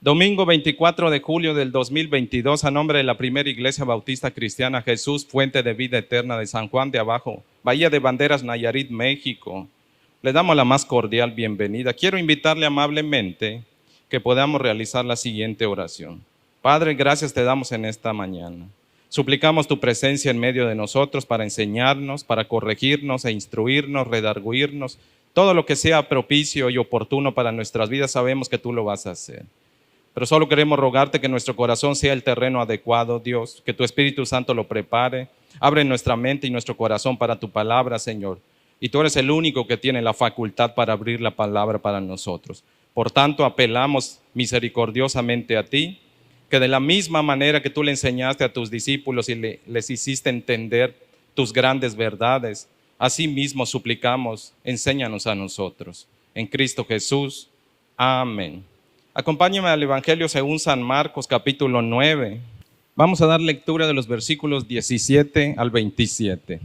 Domingo 24 de julio del 2022, a nombre de la Primera Iglesia Bautista Cristiana Jesús, Fuente de Vida Eterna de San Juan de Abajo, Bahía de Banderas, Nayarit, México. Le damos la más cordial bienvenida. Quiero invitarle amablemente que podamos realizar la siguiente oración. Padre, gracias te damos en esta mañana. Suplicamos tu presencia en medio de nosotros para enseñarnos, para corregirnos e instruirnos, redarguirnos. Todo lo que sea propicio y oportuno para nuestras vidas, sabemos que tú lo vas a hacer. Pero solo queremos rogarte que nuestro corazón sea el terreno adecuado, Dios, que tu Espíritu Santo lo prepare. Abre nuestra mente y nuestro corazón para tu palabra, Señor. Y tú eres el único que tiene la facultad para abrir la palabra para nosotros. Por tanto, apelamos misericordiosamente a ti, que de la misma manera que tú le enseñaste a tus discípulos y les hiciste entender tus grandes verdades, así mismo suplicamos, enséñanos a nosotros. En Cristo Jesús. Amén. Acompáñame al Evangelio según San Marcos, capítulo 9. Vamos a dar lectura de los versículos 17 al 27.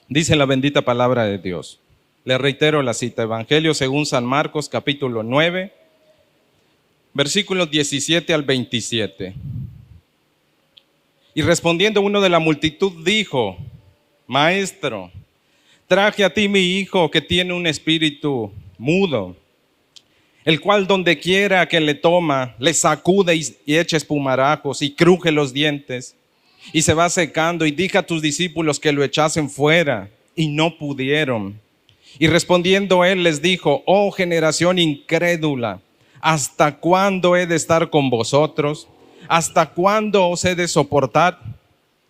Dice la bendita palabra de Dios. Le reitero la cita, Evangelio según San Marcos, capítulo 9, versículos 17 al 27. Y respondiendo uno de la multitud dijo: Maestro, traje a ti mi hijo que tiene un espíritu mudo, el cual donde quiera que le toma, le sacude y echa espumarajos y cruje los dientes, y se va secando, y dije a tus discípulos que lo echasen fuera, y no pudieron. Y respondiendo él les dijo: oh generación incrédula, ¿hasta cuándo he de estar con vosotros? ¿Hasta cuándo os he de soportar?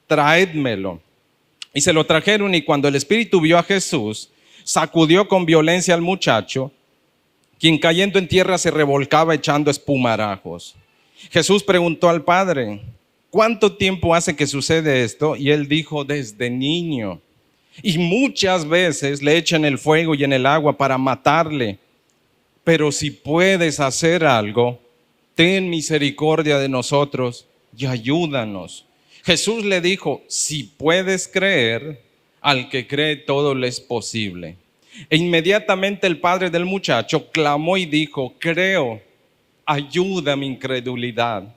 Traédmelo. Y se lo trajeron, y cuando el espíritu vio a Jesús, sacudió con violencia al muchacho, quien cayendo en tierra se revolcaba echando espumarajos. Jesús preguntó al padre: ¿cuánto tiempo hace que sucede esto? Y él dijo: desde niño. Y muchas veces le echan el fuego y en el agua para matarle. Pero si puedes hacer algo, ten misericordia de nosotros y ayúdanos. Jesús le dijo: si puedes creer, al que cree todo le es posible. E inmediatamente el padre del muchacho clamó y dijo: creo, ayuda mi incredulidad.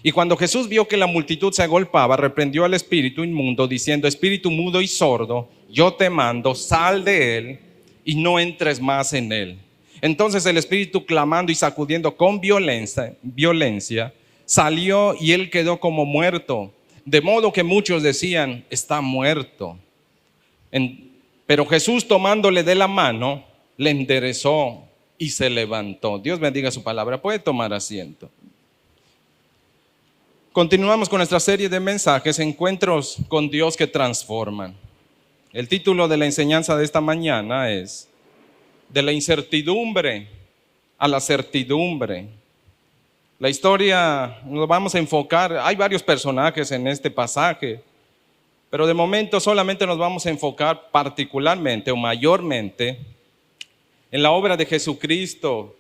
Y cuando Jesús vio que la multitud se agolpaba, reprendió al espíritu inmundo, diciendo: espíritu mudo y sordo, yo te mando, sal de él y no entres más en él. Entonces el espíritu, clamando y sacudiendo con violencia, salió, y él quedó como muerto, de modo que muchos decían: está muerto. Pero Jesús, tomándole de la mano, le enderezó y se levantó. Dios bendiga su palabra. Puede tomar asiento. Continuamos con nuestra serie de mensajes, Encuentros con Dios que transforman. El título de la enseñanza de esta mañana es: de la incertidumbre a la certidumbre. La historia nos vamos a enfocar, hay varios personajes en este pasaje, pero de momento solamente nos vamos a enfocar particularmente o mayormente en la obra de Jesucristo,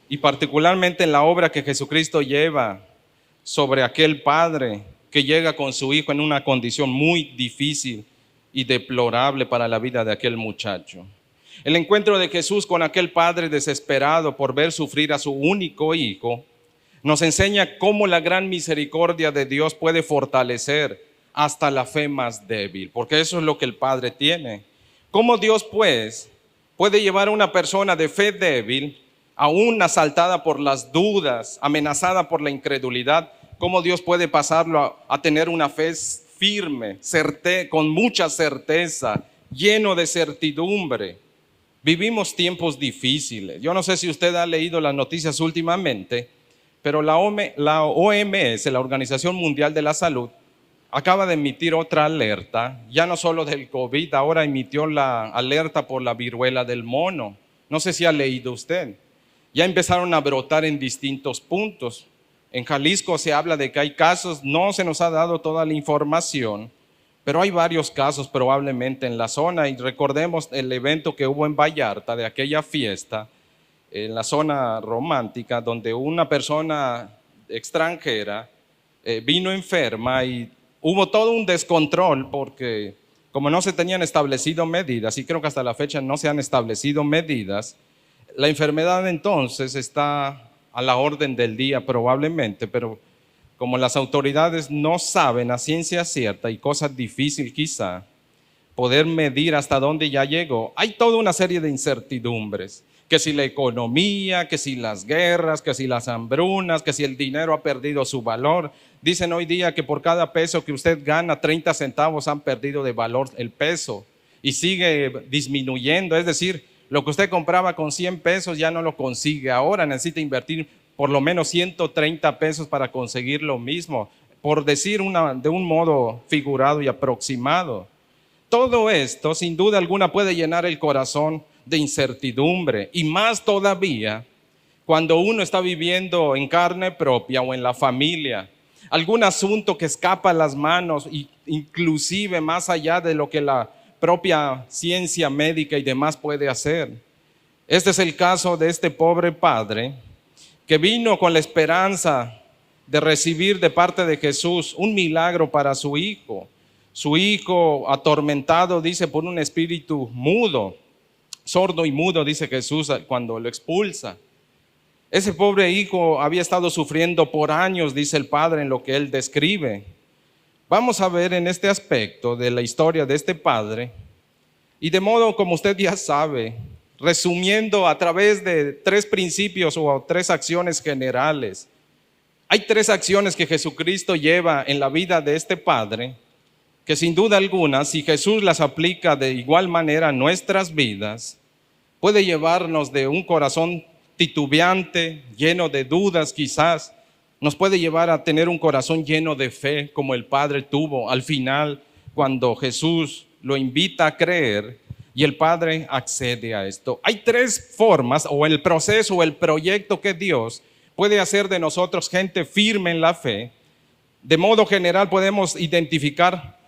y particularmente en la obra que Jesucristo lleva sobre aquel padre que llega con su hijo en una condición muy difícil y deplorable para la vida de aquel muchacho. El encuentro de Jesús con aquel padre desesperado por ver sufrir a su único hijo nos enseña cómo la gran misericordia de Dios puede fortalecer hasta la fe más débil, porque eso es lo que el Padre tiene. Cómo Dios pues puede llevar a una persona de fe débil, aún asaltada por las dudas, amenazada por la incredulidad, cómo Dios puede pasarlo a tener una fe firme, con mucha certeza, lleno de certidumbre. Vivimos tiempos difíciles. Yo no sé si usted ha leído las noticias últimamente, pero la OMS, la Organización Mundial de la Salud, acaba de emitir otra alerta, ya no solo del COVID, ahora emitió la alerta por la viruela del mono. No sé si ha leído usted. Ya empezaron a brotar en distintos puntos. En Jalisco se habla de que hay casos, no se nos ha dado toda la información, pero hay varios casos probablemente en la zona. Y recordemos el evento que hubo en Vallarta, de aquella fiesta, en la zona romántica, donde una persona extranjera vino enferma y hubo todo un descontrol, porque como no se tenían establecido medidas, y creo que hasta la fecha no se han establecido medidas, la enfermedad entonces está a la orden del día probablemente, pero como las autoridades no saben a ciencia cierta y cosa difícil quizá, poder medir hasta dónde ya llegó, hay toda una serie de incertidumbres, que si la economía, que si las guerras, que si las hambrunas, que si el dinero ha perdido su valor. Dicen hoy día que por cada peso que usted gana, 30 centavos han perdido de valor el peso y sigue disminuyendo, es decir, lo que usted compraba con 100 pesos ya no lo consigue, ahora necesita invertir por lo menos 130 pesos para conseguir lo mismo, por decir de un modo figurado y aproximado. Todo esto, sin duda alguna, puede llenar el corazón de incertidumbre y más todavía cuando uno está viviendo en carne propia o en la familia. Algún asunto que escapa a las manos, inclusive más allá de lo que la propia ciencia médica y demás puede hacer. Este es el caso de este pobre padre que vino con la esperanza de recibir de parte de Jesús un milagro para su hijo. Su hijo atormentado, dice, por un espíritu mudo, sordo y mudo, dice Jesús cuando lo expulsa. Ese pobre hijo había estado sufriendo por años, dice el padre en lo que él describe. Vamos a ver en este aspecto de la historia de este padre, y de modo como usted ya sabe, resumiendo a través de 3 principios o 3 acciones generales. Hay 3 acciones que Jesucristo lleva en la vida de este padre, que sin duda alguna, si Jesús las aplica de igual manera a nuestras vidas, puede llevarnos de un corazón titubeante, lleno de dudas quizás, nos puede llevar a tener un corazón lleno de fe como el Padre tuvo al final cuando Jesús lo invita a creer y el Padre accede a esto. Hay 3 formas o el proceso o el proyecto que Dios puede hacer de nosotros gente firme en la fe. De modo general podemos identificar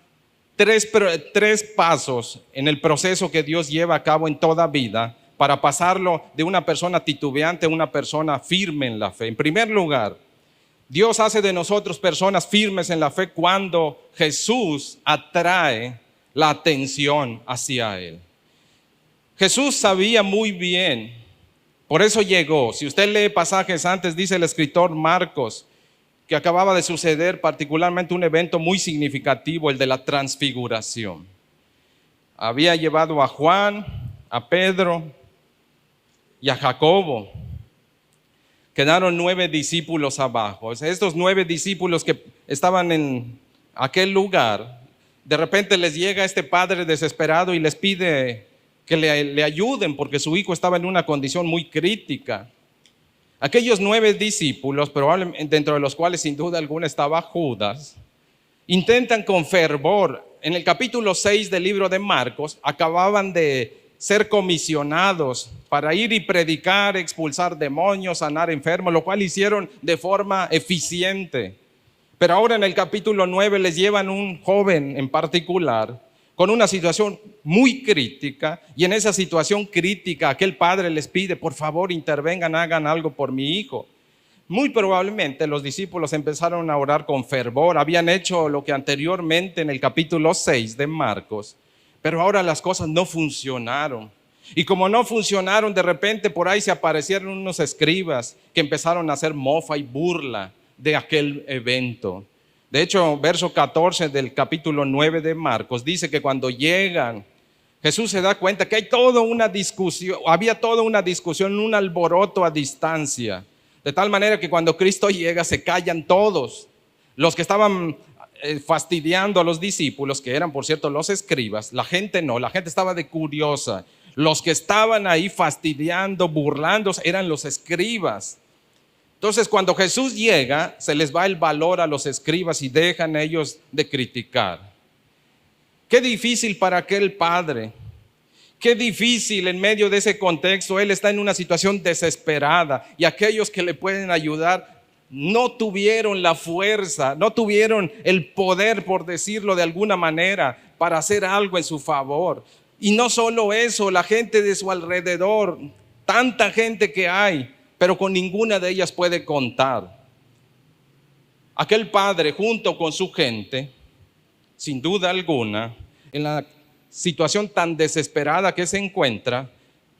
3 pasos en el proceso que Dios lleva a cabo en toda vida para pasarlo de una persona titubeante a una persona firme en la fe. En primer lugar, Dios hace de nosotros personas firmes en la fe cuando Jesús atrae la atención hacia Él. Jesús sabía muy bien, por eso llegó. Si usted lee pasajes antes, dice el escritor Marcos, que acababa de suceder particularmente un evento muy significativo, el de la transfiguración. Había llevado a Juan, a Pedro y a Jacobo. Quedaron 9 discípulos abajo. Estos 9 discípulos que estaban en aquel lugar, de repente les llega este padre desesperado y les pide que le ayuden porque su hijo estaba en una condición muy crítica. Aquellos 9 discípulos, probablemente dentro de los cuales sin duda alguna estaba Judas, intentan con fervor. En el capítulo 6 del libro de Marcos acababan de ser comisionados para ir y predicar, expulsar demonios, sanar enfermos, lo cual hicieron de forma eficiente. Pero ahora en el capítulo 9 les llevan un joven en particular con una situación muy crítica, y en esa situación crítica aquel padre les pide, por favor intervengan, hagan algo por mi hijo. Muy probablemente los discípulos empezaron a orar con fervor, habían hecho lo que anteriormente en el capítulo 6 de Marcos, pero ahora las cosas no funcionaron. Y como no funcionaron, de repente por ahí se aparecieron unos escribas que empezaron a hacer mofa y burla de aquel evento. De hecho, verso 14 del capítulo 9 de Marcos dice que cuando llegan, Jesús se da cuenta que había toda una discusión, un alboroto a distancia. De tal manera que cuando Cristo llega se callan todos. Los que estaban fastidiando a los discípulos, que eran por cierto los escribas, la gente no, la gente estaba de curiosa. Los que estaban ahí fastidiando, burlándose, eran los escribas. Entonces cuando Jesús llega, se les va el valor a los escribas y dejan ellos de criticar. Qué difícil para aquel padre. Qué difícil en medio de ese contexto. Él está en una situación desesperada y aquellos que le pueden ayudar no tuvieron la fuerza, no tuvieron el poder, por decirlo de alguna manera, para hacer algo en su favor. Y no solo eso, la gente de su alrededor, tanta gente que hay, pero con ninguna de ellas puede contar. Aquel padre junto con su gente, sin duda alguna, en la situación tan desesperada que se encuentra,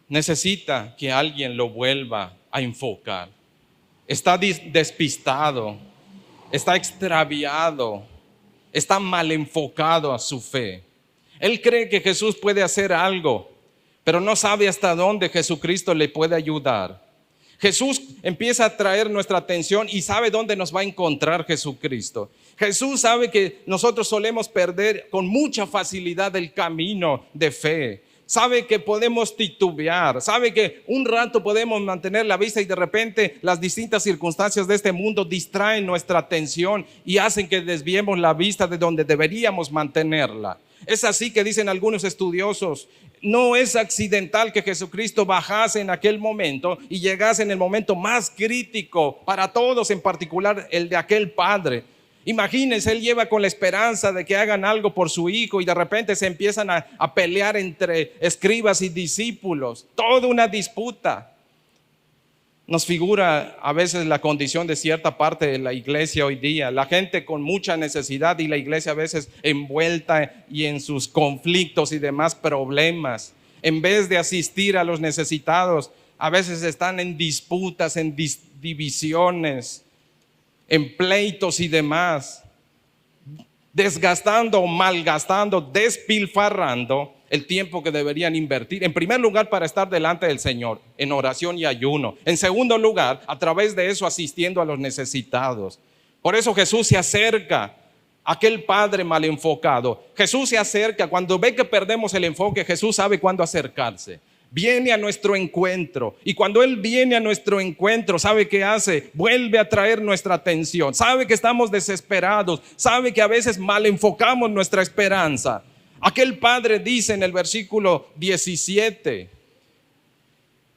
necesita que alguien lo vuelva a enfocar. está despistado, está extraviado, está mal enfocado a su fe. Él cree que Jesús puede hacer algo, pero no sabe hasta dónde Jesucristo le puede ayudar. Jesús empieza a traer nuestra atención y sabe dónde nos va a encontrar Jesucristo. Jesús sabe que nosotros solemos perder con mucha facilidad el camino de fe. Sabe que podemos titubear, sabe que un rato podemos mantener la vista y de repente las distintas circunstancias de este mundo distraen nuestra atención y hacen que desviemos la vista de donde deberíamos mantenerla. Es así que dicen algunos estudiosos, no es accidental que Jesucristo bajase en aquel momento y llegase en el momento más crítico para todos, en particular el de aquel padre. Imagínense, él lleva con la esperanza de que hagan algo por su hijo y de repente se empiezan a pelear entre escribas y discípulos, toda una disputa. Nos figura a veces la condición de cierta parte de la iglesia hoy día, la gente con mucha necesidad y la iglesia a veces envuelta y en sus conflictos y demás problemas. En vez de asistir a los necesitados, a veces están en disputas, en divisiones, en pleitos y demás, desgastando o malgastando, despilfarrando el tiempo que deberían invertir. En primer lugar, para estar delante del Señor, en oración y ayuno. En segundo lugar, a través de eso, asistiendo a los necesitados. Por eso Jesús se acerca a aquel padre mal enfocado. Jesús se acerca, cuando ve que perdemos el enfoque, Jesús sabe cuándo acercarse. Viene a nuestro encuentro y cuando Él viene a nuestro encuentro, ¿sabe qué hace? Vuelve a traer nuestra atención. Sabe que estamos desesperados, sabe que a veces mal enfocamos nuestra esperanza. Aquel padre dice en el versículo 17,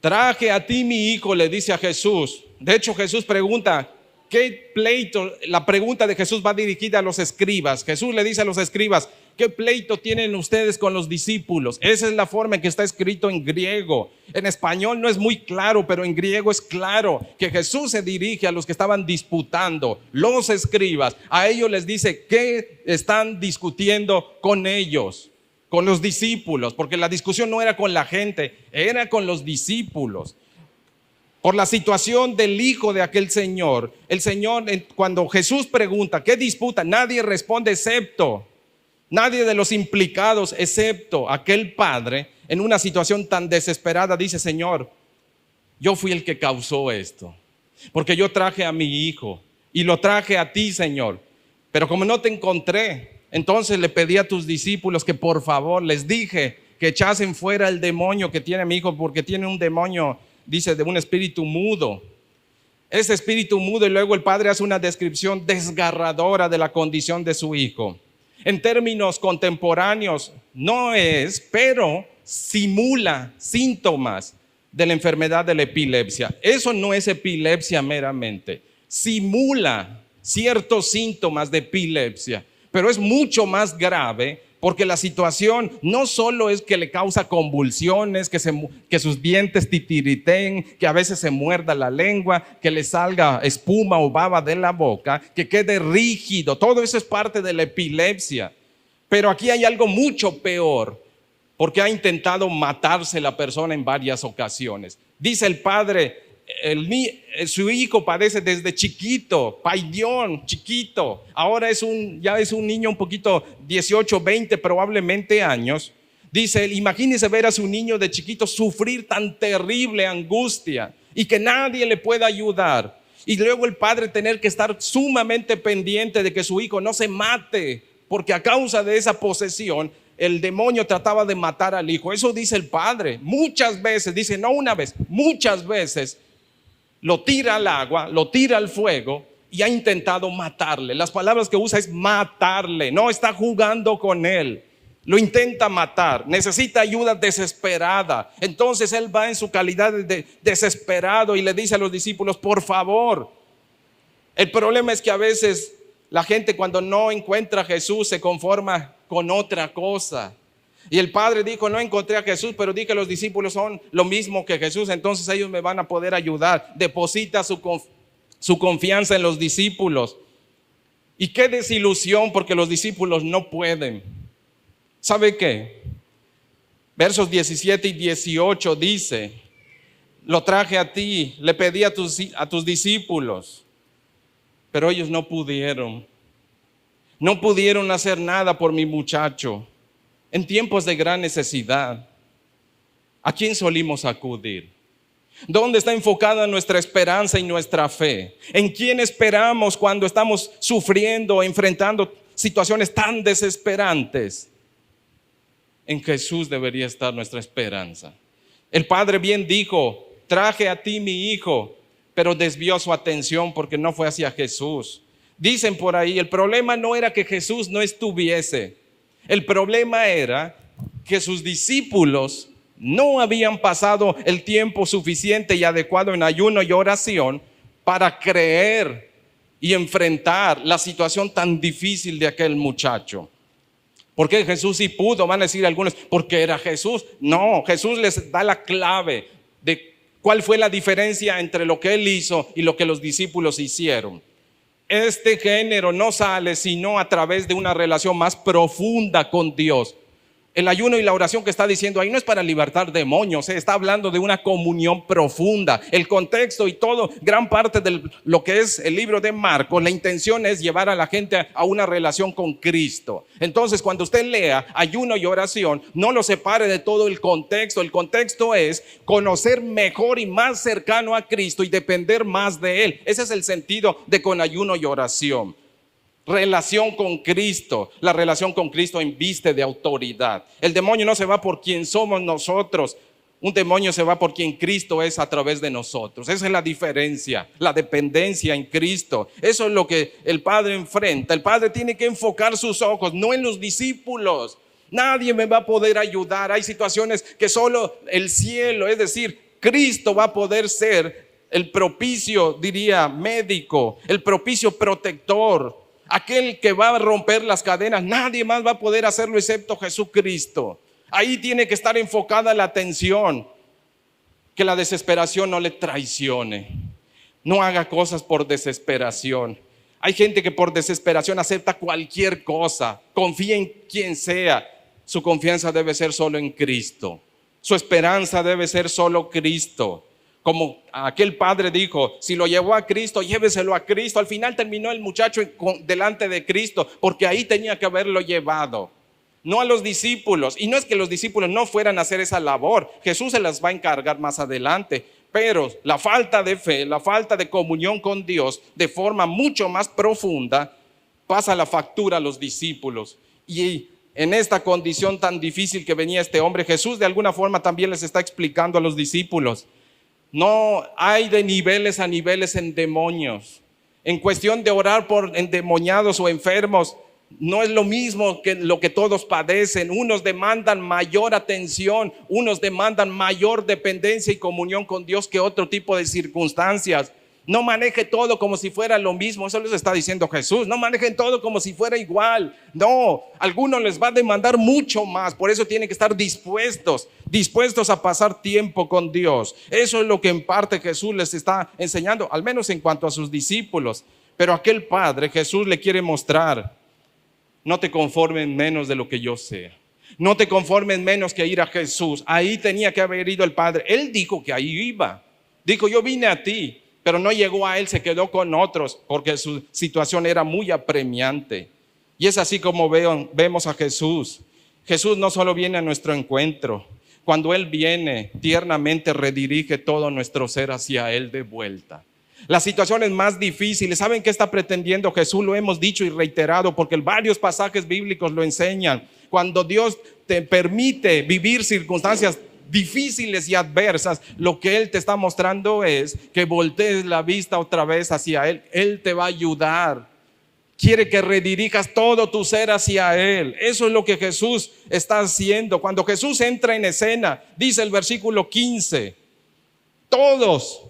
traje a ti mi hijo, le dice a Jesús. De hecho, Jesús pregunta, ¿qué pleito? La pregunta de Jesús va dirigida a los escribas. Jesús le dice a los escribas, ¿qué pleito tienen ustedes con los discípulos? Esa es la forma en que está escrito en griego. En español no es muy claro, pero en griego es claro que Jesús se dirige a los que estaban disputando, los escribas. A ellos les dice, ¿qué están discutiendo con ellos? Con los discípulos, porque la discusión no era con la gente, era con los discípulos. Por la situación del hijo de aquel señor, el Señor, cuando Jesús pregunta, ¿qué disputa? Nadie responde excepto nadie de los implicados, excepto aquel padre, en una situación tan desesperada, dice, Señor, yo fui el que causó esto, porque yo traje a mi hijo y lo traje a ti, Señor, pero como no te encontré, entonces le pedí a tus discípulos que por favor, les dije que echasen fuera el demonio que tiene mi hijo, porque tiene un demonio, dice, de un espíritu mudo. Ese espíritu mudo, y luego el padre hace una descripción desgarradora de la condición de su hijo. En términos contemporáneos, no es, pero simula síntomas de la enfermedad de la epilepsia. Eso no es epilepsia meramente, simula ciertos síntomas de epilepsia, pero es mucho más grave porque la situación no solo es que le causa convulsiones, que sus dientes titiriteen, que a veces se muerda la lengua, que le salga espuma o baba de la boca, que quede rígido. Todo eso es parte de la epilepsia. Pero aquí hay algo mucho peor, porque ha intentado matarse la persona en varias ocasiones. Dice el padre, su hijo padece desde chiquito, paidión, chiquito. Ahora ya es un niño un poquito 18, 20 probablemente años. Dice, imagínese ver a su niño de chiquito sufrir tan terrible angustia y que nadie le pueda ayudar. Y luego el padre tener que estar sumamente pendiente de que su hijo no se mate, porque a causa de esa posesión el demonio trataba de matar al hijo. Eso dice el padre. Muchas veces, dice no una vez, muchas veces lo tira al agua, lo tira al fuego y ha intentado matarle. Las palabras que usa es matarle, no está jugando con él. Lo intenta matar, necesita ayuda desesperada. Entonces él va en su calidad de desesperado y le dice a los discípulos, por favor. El problema es que a veces la gente cuando no encuentra a Jesús se conforma con otra cosa. Y el padre dijo, no encontré a Jesús, pero di que los discípulos son lo mismo que Jesús, entonces ellos me van a poder ayudar. Deposita su confianza en los discípulos. Y qué desilusión, porque los discípulos no pueden. ¿Sabe qué? Versos 17 y 18 dice, lo traje a ti, le pedí a tus discípulos, pero ellos no pudieron. No pudieron hacer nada por mi muchacho en tiempos de gran necesidad. ¿A quién solimos acudir? ¿Dónde está enfocada nuestra esperanza y nuestra fe? ¿En quién esperamos cuando estamos sufriendo, enfrentando situaciones tan desesperantes? En Jesús debería estar nuestra esperanza. El Padre bien dijo: traje a ti mi hijo, pero desvió su atención porque no fue hacia Jesús. Dicen por ahí, el problema no era que Jesús no estuviese. El problema era que sus discípulos no habían pasado el tiempo suficiente y adecuado en ayuno y oración para creer y enfrentar la situación tan difícil de aquel muchacho. ¿Por qué Jesús sí pudo? Van a decir algunos, porque era Jesús. No, Jesús les da la clave de cuál fue la diferencia entre lo que él hizo y lo que los discípulos hicieron. Este género no sale sino a través de una relación más profunda con Dios. El ayuno y la oración que está diciendo ahí no es para libertar demonios, está hablando de una comunión profunda. El contexto y todo, gran parte de lo que es el libro de Marcos, la intención es llevar a la gente a una relación con Cristo. Entonces, cuando usted lea ayuno y oración, no lo separe de todo el contexto. El contexto es conocer mejor y más cercano a Cristo y depender más de Él. Ese es el sentido de con ayuno y oración. Relación con Cristo. La relación con Cristo inviste de autoridad. El demonio no se va por quien somos nosotros. Un demonio se va por quien Cristo es a través de nosotros. Esa es la diferencia, la dependencia en Cristo. Eso es lo que el Padre enfrenta. El Padre tiene que enfocar sus ojos, no en los discípulos. Nadie me va a poder ayudar. Hay situaciones que solo el cielo, es decir, Cristo va a poder ser el propicio, diría, médico, el propicio protector. Aquel que va a romper las cadenas, nadie más va a poder hacerlo excepto Jesucristo. Ahí tiene que estar enfocada la atención. Que la desesperación no le traicione. No haga cosas por desesperación. Hay gente que por desesperación acepta cualquier cosa. Confía en quien sea. Su confianza debe ser solo en Cristo. Su esperanza debe ser solo Cristo. Como aquel padre dijo, si lo llevó a Cristo, lléveselo a Cristo. Al final terminó el muchacho delante de Cristo, porque ahí tenía que haberlo llevado, no a los discípulos. Y no es que los discípulos no fueran a hacer esa labor, Jesús se las va a encargar más adelante. Pero la falta de fe, la falta de comunión con Dios de forma mucho más profunda, pasa la factura a los discípulos. Y en esta condición tan difícil que venía este hombre, Jesús de alguna forma también les está explicando a los discípulos: no hay de niveles a niveles en demonios. En cuestión de orar por endemoniados o enfermos, no es lo mismo que lo que todos padecen. Unos demandan mayor atención, unos demandan mayor dependencia y comunión con Dios que otro tipo de circunstancias. No maneje todo como si fuera lo mismo. Eso les está diciendo Jesús. No manejen todo como si fuera igual. No, a algunos les va a demandar mucho más. Por eso tienen que estar dispuestos a pasar tiempo con Dios. Eso es lo que en parte Jesús les está enseñando, al menos en cuanto a sus discípulos. Pero aquel padre, Jesús le quiere mostrar: no te conformes menos de lo que yo sea. No te conformes menos que ir a Jesús. Ahí tenía que haber ido el padre. Él dijo que ahí iba. Dijo: yo vine a ti. Pero no llegó a él, se quedó con otros porque su situación era muy apremiante. Y es así como vemos a Jesús. Jesús no solo viene a nuestro encuentro. Cuando Él viene, tiernamente redirige todo nuestro ser hacia Él de vuelta. Las situaciones más difíciles, ¿saben qué está pretendiendo Jesús? Lo hemos dicho y reiterado porque varios pasajes bíblicos lo enseñan. Cuando Dios te permite vivir circunstancias difíciles y adversas, lo que Él te está mostrando es que voltees la vista otra vez hacia Él. Él te va a ayudar. Quiere que redirijas todo tu ser hacia Él. Eso es lo que Jesús está haciendo. Cuando Jesús entra en escena, dice el versículo 15, todos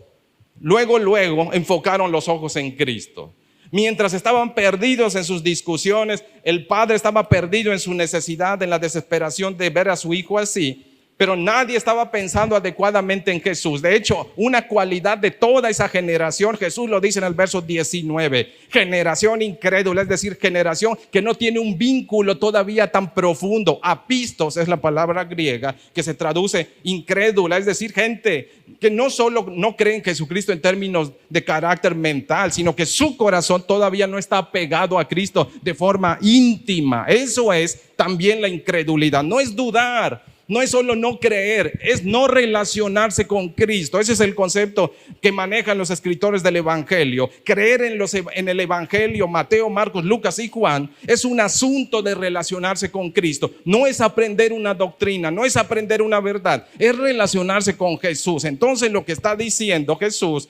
luego enfocaron los ojos en Cristo. Mientras estaban perdidos en sus discusiones, el padre estaba perdido en su necesidad, en la desesperación de ver a su hijo así. pero nadie estaba pensando adecuadamente en Jesús. De hecho, una cualidad de toda esa generación, Jesús lo dice en el verso 19, generación incrédula, es decir, generación que no tiene un vínculo todavía tan profundo. Apistos es la palabra griega que se traduce incrédula, es decir, gente que no solo no cree en Jesucristo en términos de carácter mental, sino que su corazón todavía no está apegado a Cristo de forma íntima. Eso es también la incredulidad, no es dudar. No es solo no creer, es no relacionarse con Cristo. Ese es el concepto que manejan los escritores del Evangelio. Creer en el Evangelio, Mateo, Marcos, Lucas y Juan, es un asunto de relacionarse con Cristo. No es aprender una doctrina, no es aprender una verdad, es relacionarse con Jesús. Entonces lo que está diciendo Jesús,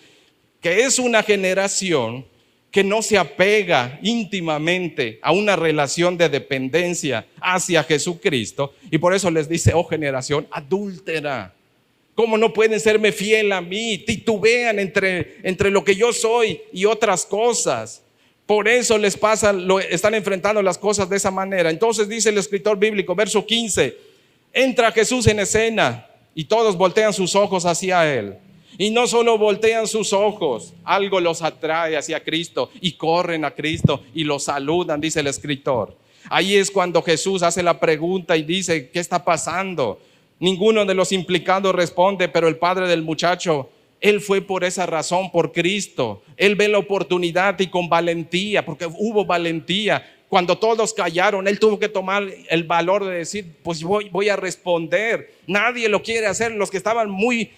que es una generación que no se apega íntimamente a una relación de dependencia hacia Jesucristo, y por eso les dice, oh generación adúltera, ¿cómo no pueden serme fiel a mí? Titubean entre lo que yo soy y otras cosas. Por eso les pasa, están enfrentando las cosas de esa manera. Entonces dice el escritor bíblico, verso 15, entra Jesús en escena y todos voltean sus ojos hacia él. Y no solo voltean sus ojos, algo los atrae hacia Cristo y corren a Cristo y lo saludan, dice el escritor. Ahí es cuando Jesús hace la pregunta y dice, ¿qué está pasando? Ninguno de los implicados responde, pero el padre del muchacho, él fue por esa razón, por Cristo. Él ve la oportunidad y con valentía, porque hubo valentía. Cuando todos callaron, él tuvo que tomar el valor de decir, pues voy a responder. Nadie lo quiere hacer. Los que estaban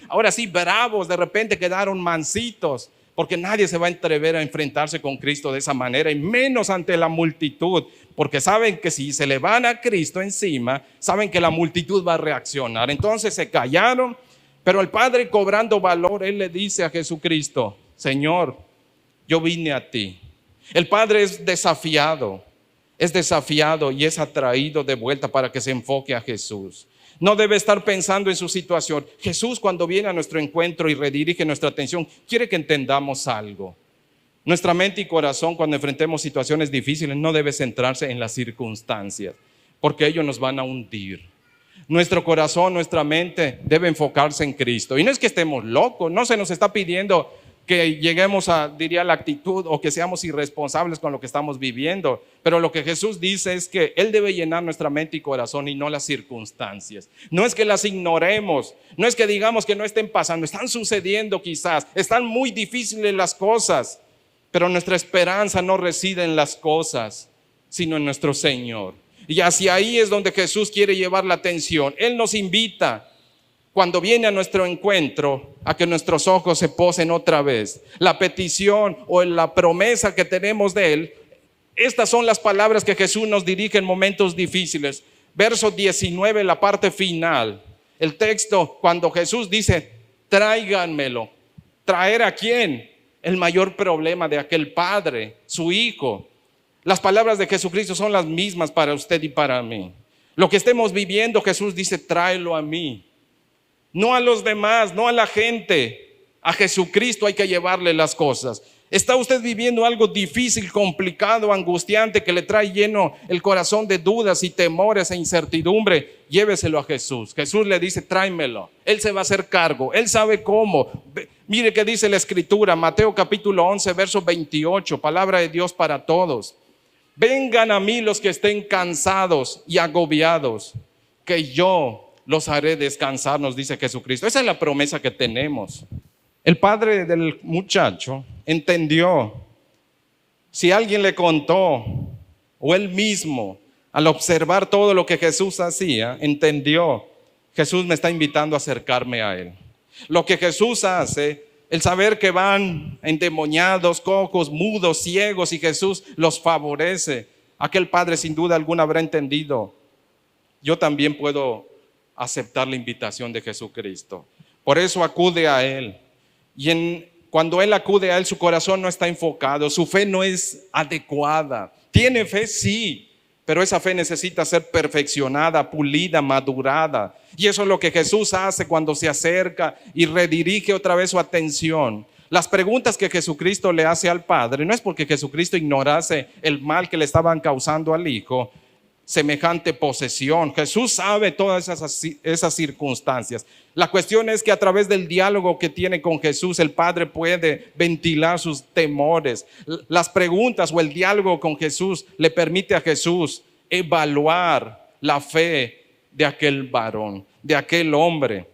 ahora sí, bravos, de repente quedaron mansitos, porque nadie se va a atrever a enfrentarse con Cristo de esa manera, y menos ante la multitud, porque saben que si se le van a Cristo encima, saben que la multitud va a reaccionar. Entonces se callaron, pero el Padre, cobrando valor, él le dice a Jesucristo, Señor, yo vine a ti. El Padre es desafiado y es atraído de vuelta para que se enfoque a Jesús. No debe estar pensando en su situación. Jesús, cuando viene a nuestro encuentro y redirige nuestra atención, quiere que entendamos algo. Nuestra mente y corazón, cuando enfrentemos situaciones difíciles, no debe centrarse en las circunstancias, porque ellos nos van a hundir. Nuestro corazón, nuestra mente debe enfocarse en Cristo. Y no es que estemos locos, no se nos está pidiendo que lleguemos a, diría, la actitud o que seamos irresponsables con lo que estamos viviendo. Pero lo que Jesús dice es que Él debe llenar nuestra mente y corazón y no las circunstancias. No es que las ignoremos, no es que digamos que no estén pasando, están sucediendo quizás, están muy difíciles las cosas, pero nuestra esperanza no reside en las cosas, sino en nuestro Señor. Y hacia ahí es donde Jesús quiere llevar la atención. Él nos invita, cuando viene a nuestro encuentro, a que nuestros ojos se posen otra vez. La petición o la promesa que tenemos de Él, estas son las palabras que Jesús nos dirige en momentos difíciles. Verso 19, la parte final. El texto, cuando Jesús dice, tráiganmelo. ¿Traer a quién? El mayor problema de aquel padre, su hijo. Las palabras de Jesucristo son las mismas para usted y para mí. Lo que estemos viviendo, Jesús dice, tráelo a mí. No a los demás, no a la gente. A Jesucristo hay que llevarle las cosas. ¿Está usted viviendo algo difícil, complicado, angustiante, que le trae lleno el corazón de dudas y temores e incertidumbre? Lléveselo a Jesús. Jesús le dice, tráemelo. Él se va a hacer cargo. Él sabe cómo. Mire qué dice la Escritura, Mateo capítulo 11, verso 28, palabra de Dios para todos. Vengan a mí los que estén cansados y agobiados, que yo los haré descansar, nos dice Jesucristo. Esa es la promesa que tenemos. El padre del muchacho entendió. Si alguien le contó, o él mismo, al observar todo lo que Jesús hacía, entendió, Jesús me está invitando a acercarme a Él. Lo que Jesús hace, el saber que van endemoniados, cojos, mudos, ciegos, y Jesús los favorece. Aquel padre sin duda alguna habrá entendido, yo también puedo aceptar la invitación de Jesucristo. Por eso acude a Él. Y cuando Él acude a Él, su corazón no está enfocado, su fe no es adecuada. Tiene fe, sí, pero esa fe necesita ser perfeccionada, pulida, madurada. Y eso es lo que Jesús hace cuando se acerca y redirige otra vez su atención. Las preguntas que Jesucristo le hace al Padre no es porque Jesucristo ignorase el mal que le estaban causando al Hijo. semejante posesión. Jesús sabe todas esas circunstancias. La cuestión es que a través del diálogo que tiene con Jesús, el Padre puede ventilar sus temores. Las preguntas o el diálogo con Jesús le permite a Jesús evaluar la fe de aquel varón, de aquel hombre.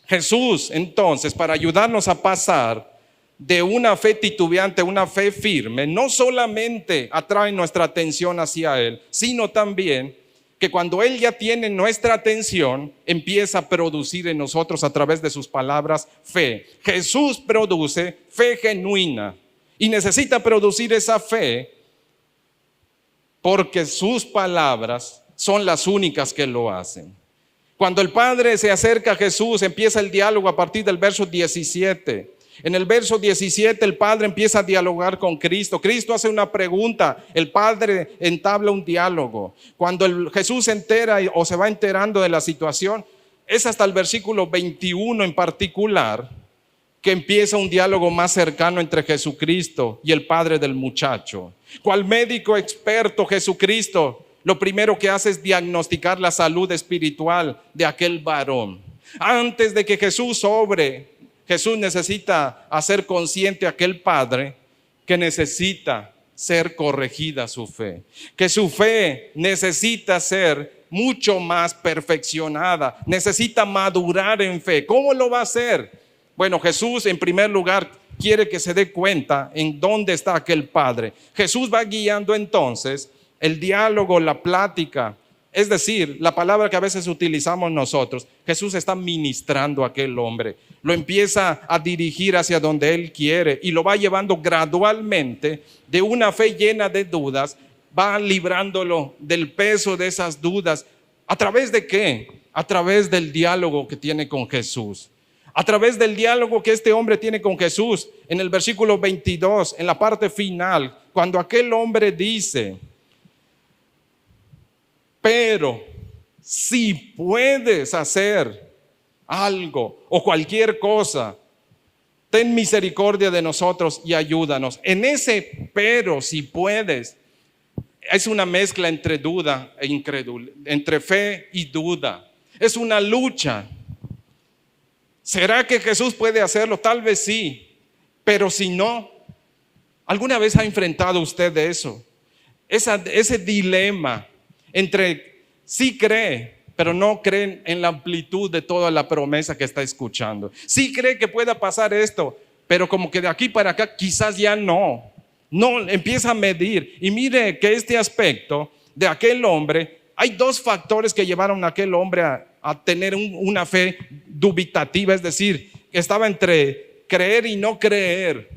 Jesús, entonces, para ayudarnos a pasar de una fe titubeante a una fe firme, no solamente atrae nuestra atención hacia Él, sino también que cuando Él ya tiene nuestra atención, empieza a producir en nosotros a través de sus palabras fe. Jesús produce fe genuina y necesita producir esa fe porque sus palabras son las únicas que lo hacen. Cuando el Padre se acerca a Jesús, empieza el diálogo a partir del verso 17. En el verso 17 el Padre empieza a dialogar con Cristo. Cristo hace una pregunta, el Padre entabla un diálogo. Cuando Jesús se entera o se va enterando de la situación, es hasta el versículo 21 en particular que empieza un diálogo más cercano entre Jesucristo y el padre del muchacho. Cual médico experto, Jesucristo lo primero que hace es diagnosticar la salud espiritual de aquel varón. Antes de que Jesús obre, Jesús necesita hacer consciente a aquel padre que necesita ser corregida su fe, que su fe necesita ser mucho más perfeccionada, necesita madurar en fe. ¿Cómo lo va a hacer? Bueno, Jesús en primer lugar quiere que se dé cuenta en dónde está aquel padre. Jesús va guiando entonces el diálogo, la plática, es decir, la palabra que a veces utilizamos nosotros. Jesús está ministrando a aquel hombre, lo empieza a dirigir hacia donde Él quiere y lo va llevando gradualmente de una fe llena de dudas, va librándolo del peso de esas dudas. ¿A través de qué? A través del diálogo que tiene con Jesús. A través del diálogo que este hombre tiene con Jesús. En el versículo 22, en la parte final, cuando aquel hombre dice: pero si puedes hacer algo o cualquier cosa, ten misericordia de nosotros y ayúdanos. En ese pero si puedes, es una mezcla entre duda e incredulidad, entre fe y duda. Es una lucha. ¿Será que Jesús puede hacerlo? Tal vez sí, pero si no, ¿alguna vez ha enfrentado usted eso? Ese dilema entre sí cree, pero no cree en la amplitud de toda la promesa que está escuchando. Sí cree que pueda pasar esto, pero como que de aquí para acá quizás ya no. No, empieza a medir. Y mire que este aspecto de aquel hombre, hay dos factores que llevaron a aquel hombre a tener una fe dubitativa, es decir, que estaba entre creer y no creer.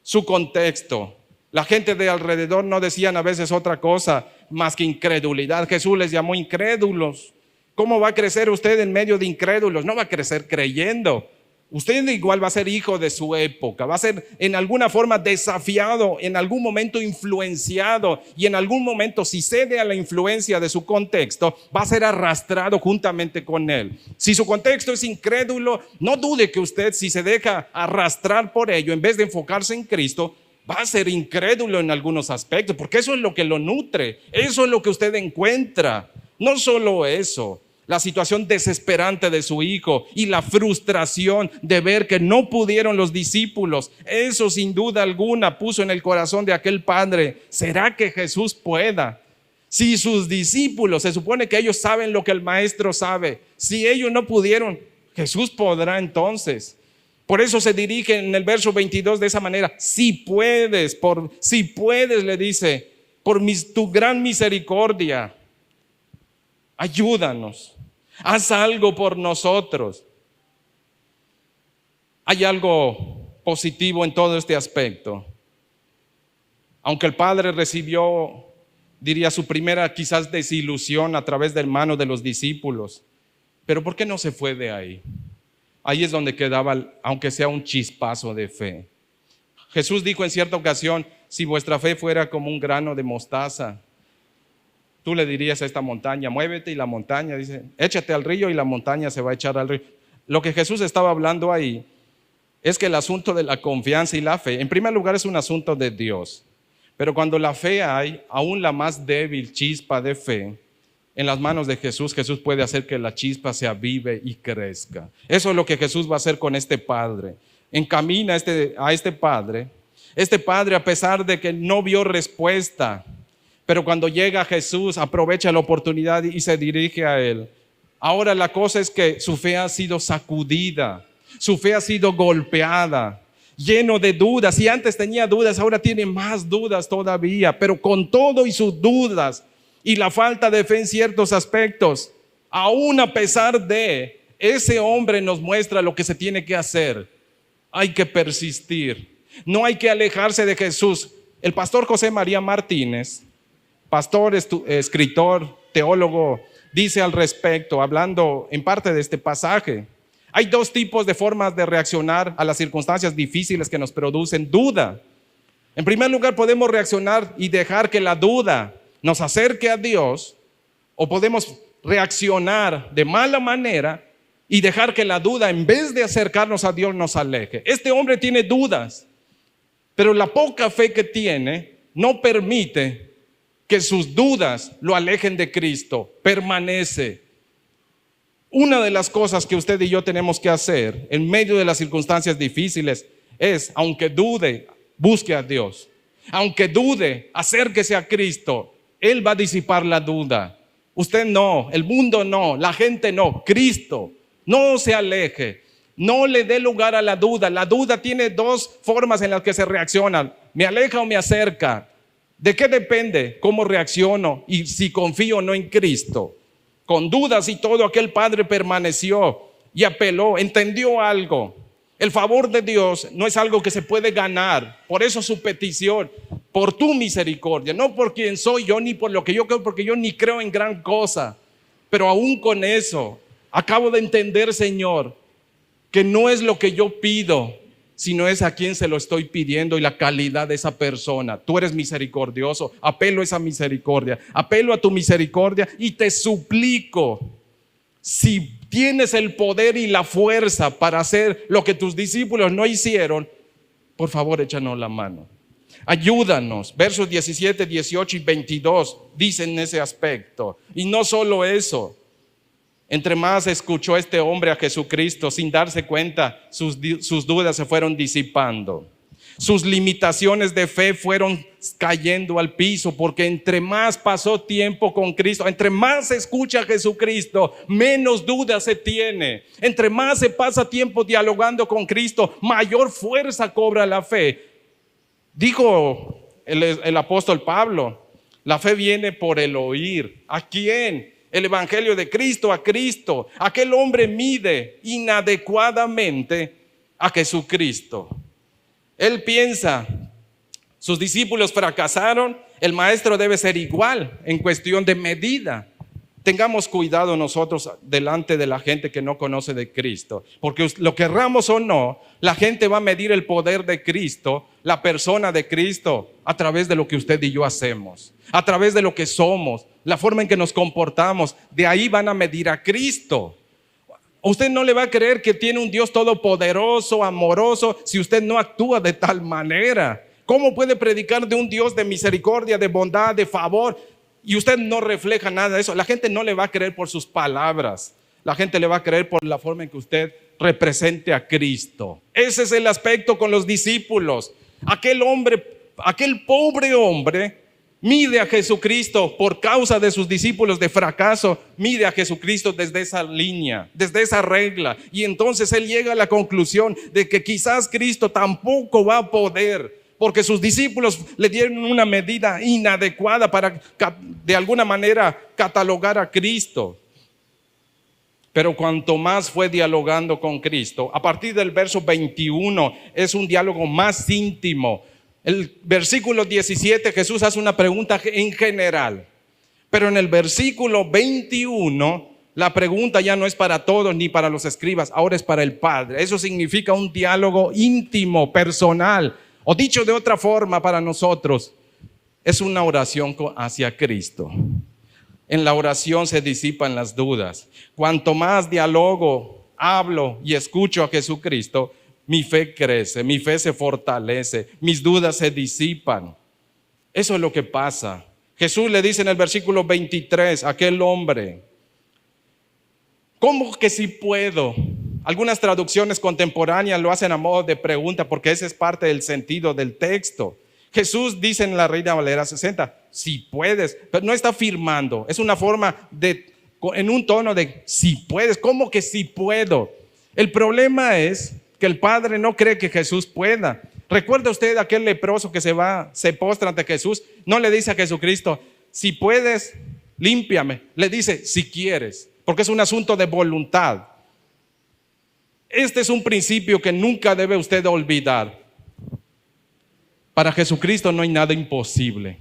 Su contexto. La gente de alrededor no decían a veces otra cosa más que incredulidad. Jesús les llamó incrédulos. ¿Cómo va a crecer usted en medio de incrédulos? No va a crecer creyendo. Usted igual va a ser hijo de su época, va a ser en alguna forma desafiado, en algún momento influenciado, y en algún momento, si cede a la influencia de su contexto, va a ser arrastrado juntamente con él. Si su contexto es incrédulo, no dude que usted, si se deja arrastrar por ello, en vez de enfocarse en Cristo, va a ser incrédulo en algunos aspectos, porque eso es lo que lo nutre, eso es lo que usted encuentra. No solo eso, la situación desesperante de su hijo y la frustración de ver que no pudieron los discípulos, eso sin duda alguna puso en el corazón de aquel padre: ¿será que Jesús pueda? Si sus discípulos, se supone que ellos saben lo que el maestro sabe, si ellos no pudieron, Jesús podrá entonces. Por eso se dirige en el verso 22 de esa manera: si puedes, le dice, por tu gran misericordia, ayúdanos, haz algo por nosotros. Hay algo positivo en todo este aspecto. Aunque el padre recibió, diría, su primera quizás desilusión a través del mano de los discípulos, pero ¿por qué no se fue de ahí? Ahí es donde quedaba, aunque sea un chispazo de fe. Jesús dijo en cierta ocasión: si vuestra fe fuera como un grano de mostaza, tú le dirías a esta montaña: muévete, y la montaña dice: échate al río, y la montaña se va a echar al río. Lo que Jesús estaba hablando ahí es que el asunto de la confianza y la fe, en primer lugar, es un asunto de Dios. Pero cuando la fe hay, aún la más débil chispa de fe, en las manos de Jesús, Jesús puede hacer que la chispa se avive y crezca. Eso es lo que Jesús va a hacer con este padre. Encamina a este padre. Este padre, a pesar de que no vio respuesta, pero cuando llega Jesús, aprovecha la oportunidad y se dirige a él. Ahora la cosa es que su fe ha sido sacudida, su fe ha sido golpeada, lleno de dudas. Si antes tenía dudas, ahora tiene más dudas todavía, pero con todo y sus dudas y la falta de fe en ciertos aspectos, aún a pesar de, ese hombre nos muestra lo que se tiene que hacer. Hay que persistir, no hay que alejarse de Jesús. El pastor José María Martínez, pastor, escritor, teólogo, dice al respecto, hablando en parte de este pasaje: hay dos tipos de formas de reaccionar a las circunstancias difíciles que nos producen duda. En primer lugar, podemos reaccionar y dejar que la duda nos acerque a Dios, o podemos reaccionar de mala manera y dejar que la duda, en vez de acercarnos a Dios, nos aleje. Este hombre tiene dudas, pero la poca fe que tiene no permite que sus dudas lo alejen de Cristo. Permanece. Una de las cosas que usted y yo tenemos que hacer en medio de las circunstancias difíciles es, aunque dude, busque a Dios. Aunque dude, acérquese a Cristo. Él va a disipar la duda. Usted no, el mundo no, la gente no, Cristo. No se aleje, no le dé lugar a la duda. La duda tiene dos formas en las que se reacciona: me aleja o me acerca. ¿De qué depende cómo reacciono y si confío o no en Cristo? Con dudas y todo, aquel padre permaneció y apeló, entendió algo. El favor de Dios no es algo que se puede ganar. Por eso su petición: por tu misericordia, no por quien soy yo ni por lo que yo creo, porque yo ni creo en gran cosa. Pero aún con eso, acabo de entender, Señor, que no es lo que yo pido, sino es a quien se lo estoy pidiendo y la calidad de esa persona. Tú eres misericordioso, apelo a esa misericordia, apelo a tu misericordia y te suplico, si tienes el poder y la fuerza para hacer lo que tus discípulos no hicieron, por favor, échanos la mano. Ayúdanos. Versos 17, 18 y 22 dicen ese aspecto. Y no solo eso, entre más escuchó este hombre a Jesucristo, sin darse cuenta, sus dudas se fueron disipando. Sus limitaciones de fe fueron cayendo al piso, porque entre más pasó tiempo con Cristo, entre más se escucha a Jesucristo, menos dudas se tiene. Entre más se pasa tiempo dialogando con Cristo, mayor fuerza cobra la fe. Dijo el apóstol Pablo, la fe viene por el oír. ¿A quién? El evangelio de Cristo, a Cristo. Aquel hombre mide inadecuadamente a Jesucristo. Él piensa, sus discípulos fracasaron, el maestro debe ser igual en cuestión de medida. Tengamos cuidado nosotros delante de la gente que no conoce de Cristo, porque lo querramos o no, la gente va a medir el poder de Cristo, la persona de Cristo, a través de lo que usted y yo hacemos, a través de lo que somos, la forma en que nos comportamos. De ahí van a medir a Cristo. Usted no le va a creer que tiene un Dios todopoderoso, amoroso, si usted no actúa de tal manera. ¿Cómo puede predicar de un Dios de misericordia, de bondad, de favor, y usted no refleja nada de eso? La gente no le va a creer por sus palabras. La gente le va a creer por la forma en que usted represente a Cristo. Ese es el aspecto con los discípulos. Aquel pobre hombre mide a Jesucristo por causa de sus discípulos de fracaso, mide a Jesucristo desde esa línea, desde esa regla. Y entonces él llega a la conclusión de que quizás Cristo tampoco va a poder, porque sus discípulos le dieron una medida inadecuada para de alguna manera catalogar a Cristo. Pero cuanto más fue dialogando con Cristo, a partir del verso 21 es un diálogo más íntimo. El versículo 17 Jesús hace una pregunta en general, pero en el versículo 21 la pregunta ya no es para todos ni para los escribas, ahora es para el Padre. Eso significa un diálogo íntimo, personal, o dicho de otra forma para nosotros, es una oración hacia Cristo. En la oración se disipan las dudas. Cuanto más dialogo, hablo y escucho a Jesucristo, mi fe crece, mi fe se fortalece, mis dudas se disipan. Eso es lo que pasa. Jesús le dice en el versículo 23 a aquel hombre: ¿cómo que si puedo? Algunas traducciones contemporáneas lo hacen a modo de pregunta, porque ese es parte del sentido del texto. Jesús dice en la Reina Valera 60, si puedes, pero no está afirmando, es una forma en un tono de si puedes. ¿Cómo que si puedo? El problema es que el Padre no cree que Jesús pueda. ¿Recuerda usted aquel leproso que se postra ante Jesús? No le dice a Jesucristo, si puedes, límpiame. Le dice, si quieres, porque es un asunto de voluntad. Este es un principio que nunca debe usted olvidar. Para Jesucristo no hay nada imposible.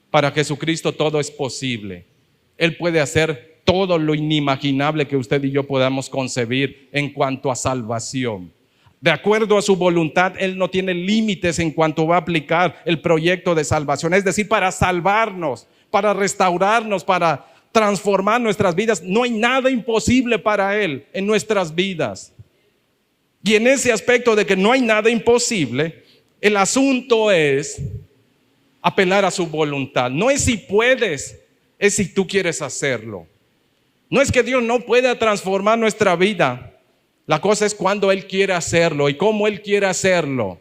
Para Jesucristo todo es posible. Él puede hacer todo lo inimaginable que usted y yo podamos concebir en cuanto a salvación. De acuerdo a su voluntad, Él no tiene límites en cuanto va a aplicar el proyecto de salvación. Es decir, para salvarnos, para restaurarnos, para transformar nuestras vidas. No hay nada imposible para Él en nuestras vidas. Y en ese aspecto de que no hay nada imposible, el asunto es apelar a su voluntad. No es si puedes, es si tú quieres hacerlo. No es que Dios no pueda transformar nuestra vida. La cosa es cuando Él quiere hacerlo y cómo Él quiere hacerlo.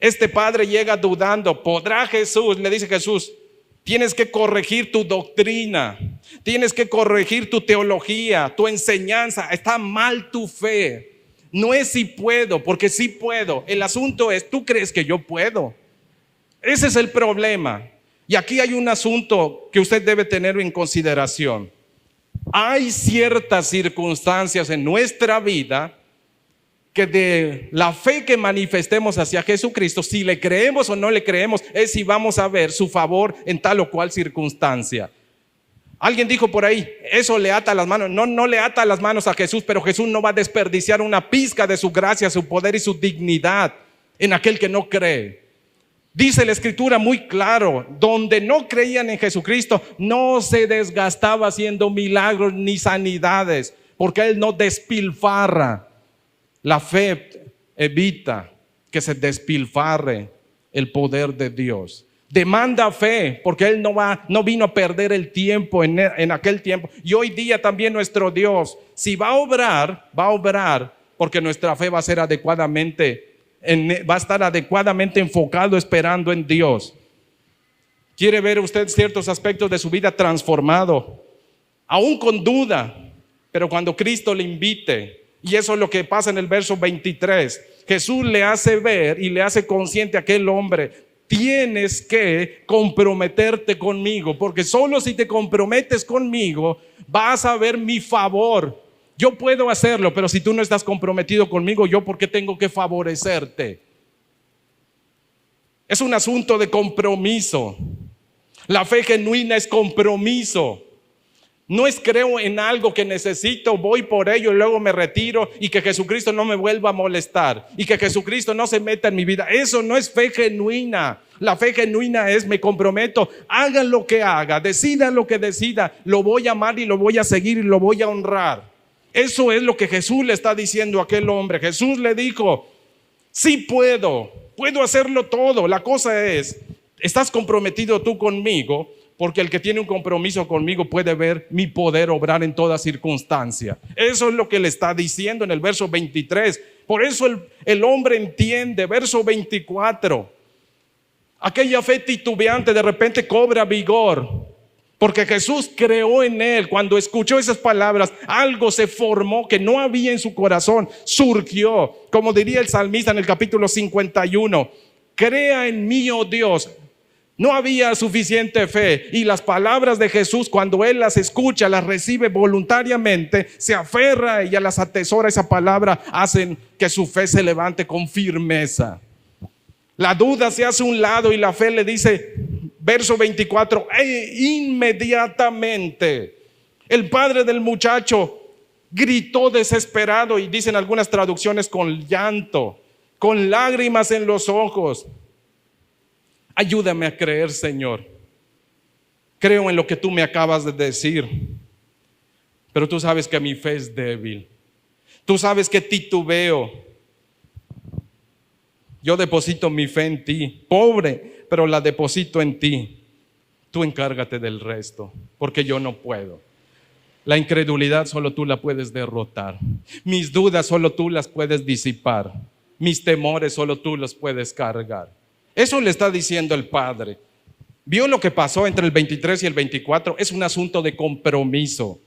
Este padre llega dudando. ¿Podrá Jesús? Le dice Jesús, tienes que corregir tu doctrina, tienes que corregir tu teología, tu enseñanza. Está mal tu fe. No es si puedo, porque sí puedo. El asunto es, ¿tú crees que yo puedo? Ese es el problema. Y aquí hay un asunto que usted debe tener en consideración. Hay ciertas circunstancias en nuestra vida que de la fe que manifestemos hacia Jesucristo, si le creemos o no le creemos, es si vamos a ver su favor en tal o cual circunstancia. Alguien dijo por ahí, eso le ata las manos. No le ata las manos a Jesús, pero Jesús no va a desperdiciar una pizca de su gracia, su poder y su dignidad en aquel que no cree. Dice la Escritura muy claro, donde no creían en Jesucristo, no se desgastaba haciendo milagros ni sanidades, porque Él no despilfarra. La fe evita que se despilfarre el poder de Dios. Demanda fe, porque Él no vino a perder el tiempo en aquel tiempo. Y hoy día también nuestro Dios, si va a obrar, porque nuestra fe va a ser va a estar adecuadamente enfocado esperando en Dios. ¿Quiere ver usted ciertos aspectos de su vida transformado? Aún con duda, pero cuando Cristo le invite, y eso es lo que pasa en el verso 23, Jesús le hace ver y le hace consciente a aquel hombre, tienes que comprometerte conmigo, porque solo si te comprometes conmigo vas a ver mi favor. Yo puedo hacerlo, pero si tú no estás comprometido conmigo, ¿yo por qué tengo que favorecerte? Es un asunto de compromiso. La fe genuina es compromiso. No es creo en algo que necesito, voy por ello y luego me retiro y que Jesucristo no me vuelva a molestar y que Jesucristo no se meta en mi vida. Eso no es fe genuina. La fe genuina es me comprometo, haga lo que haga, decida lo que decida, lo voy a amar y lo voy a seguir y lo voy a honrar. Eso es lo que Jesús le está diciendo a aquel hombre. Jesús le dijo, sí puedo hacerlo todo. La cosa es, ¿estás comprometido tú conmigo? Porque el que tiene un compromiso conmigo puede ver mi poder obrar en toda circunstancia. Eso es lo que le está diciendo en el verso 23. Por eso el hombre entiende. Verso 24. Aquella fe titubeante de repente cobra vigor. Porque Jesús creó en él. Cuando escuchó esas palabras, algo se formó que no había en su corazón. Surgió, como diría el salmista en el capítulo 51. Crea en mí, oh Dios. No había suficiente fe y las palabras de Jesús, cuando él las escucha, las recibe voluntariamente, se aferra y las atesora. Esa palabra hacen que su fe se levante con firmeza. La duda se hace a un lado y la fe le dice, verso 24, inmediatamente el padre del muchacho gritó desesperado, y dicen algunas traducciones con llanto, con lágrimas en los ojos: ayúdame a creer, Señor. Creo en lo que tú me acabas de decir, pero tú sabes que mi fe es débil. Tú sabes que titubeo. Yo deposito mi fe en ti, pobre, pero la deposito en ti. Tú encárgate del resto, porque yo no puedo. La incredulidad solo tú la puedes derrotar. Mis dudas solo tú las puedes disipar. Mis temores solo tú los puedes cargar. Eso le está diciendo el Padre. ¿Vio lo que pasó entre el 23 y el 24? Es un asunto de compromiso.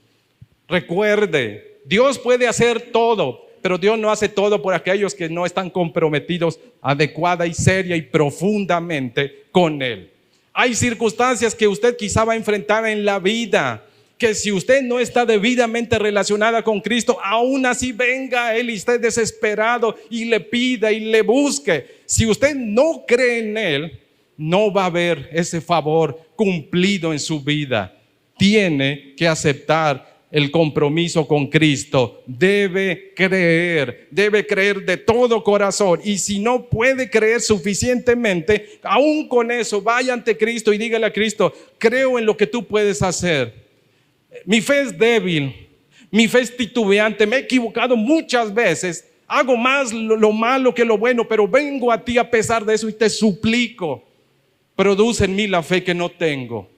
Recuerde, Dios puede hacer todo, pero Dios no hace todo por aquellos que no están comprometidos adecuada y seria y profundamente con Él. Hay circunstancias que usted quizá va a enfrentar en la vida, que si usted no está debidamente relacionada con Cristo, aún así venga a Él y esté desesperado y le pida y le busque. Si usted no cree en Él, no va a haber ese favor cumplido en su vida. Tiene que aceptar el compromiso con Cristo. Debe creer de todo corazón. Y si no puede creer suficientemente, aún con eso, vaya ante Cristo y dígale a Cristo: creo en lo que tú puedes hacer. Mi fe es débil, mi fe es titubeante, me he equivocado muchas veces, hago más lo malo que lo bueno, pero vengo a ti a pesar de eso y te suplico: produce en mí la fe que no tengo,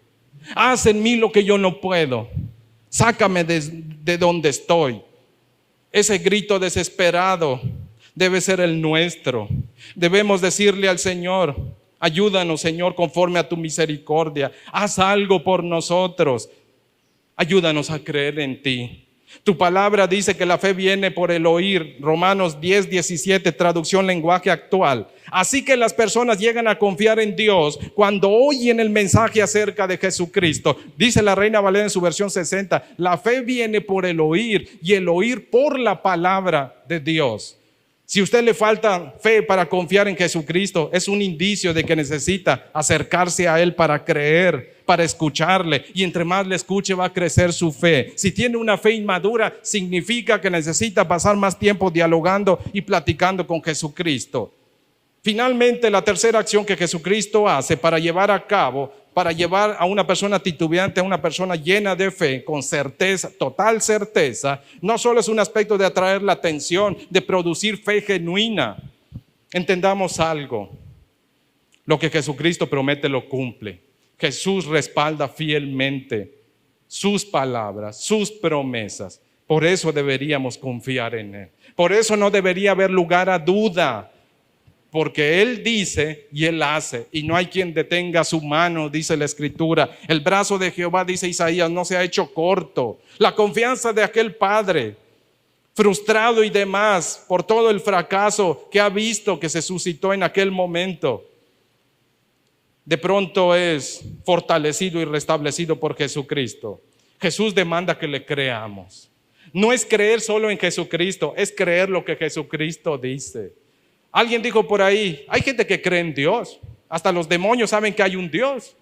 haz en mí lo que yo no puedo, sácame de donde estoy. Ese grito desesperado debe ser el nuestro. Debemos decirle al Señor: ayúdanos, Señor, conforme a tu misericordia, haz algo por nosotros, ayúdanos a creer en ti. Tu palabra dice que la fe viene por el oír. Romanos 10:17, traducción lenguaje actual. Así que las personas llegan a confiar en Dios cuando oyen el mensaje acerca de Jesucristo. Dice la Reina Valera en su versión 60, la fe viene por el oír y el oír por la palabra de Dios. Si a usted le falta fe para confiar en Jesucristo, es un indicio de que necesita acercarse a Él para creer, para escucharle, y entre más le escuche va a crecer su fe. Si tiene una fe inmadura, significa que necesita pasar más tiempo dialogando y platicando con Jesucristo. Finalmente, la tercera acción que Jesucristo hace para llevar a una persona titubeante a una persona llena de fe, con certeza, total certeza, no solo es un aspecto de atraer la atención, de producir fe genuina. Entendamos algo: lo que Jesucristo promete lo cumple. Jesús respalda fielmente sus palabras, sus promesas. Por eso deberíamos confiar en Él. Por eso no debería haber lugar a duda. Porque Él dice y Él hace, y no hay quien detenga su mano, dice la Escritura. El brazo de Jehová, dice Isaías, no se ha hecho corto. La confianza de aquel padre, frustrado y demás por todo el fracaso que ha visto que se suscitó en aquel momento, de pronto es fortalecido y restablecido por Jesucristo. Jesús demanda que le creamos. No es creer solo en Jesucristo, es creer lo que Jesucristo dice. Alguien dijo por ahí: hay gente que cree en Dios, hasta los demonios saben que hay un Dios,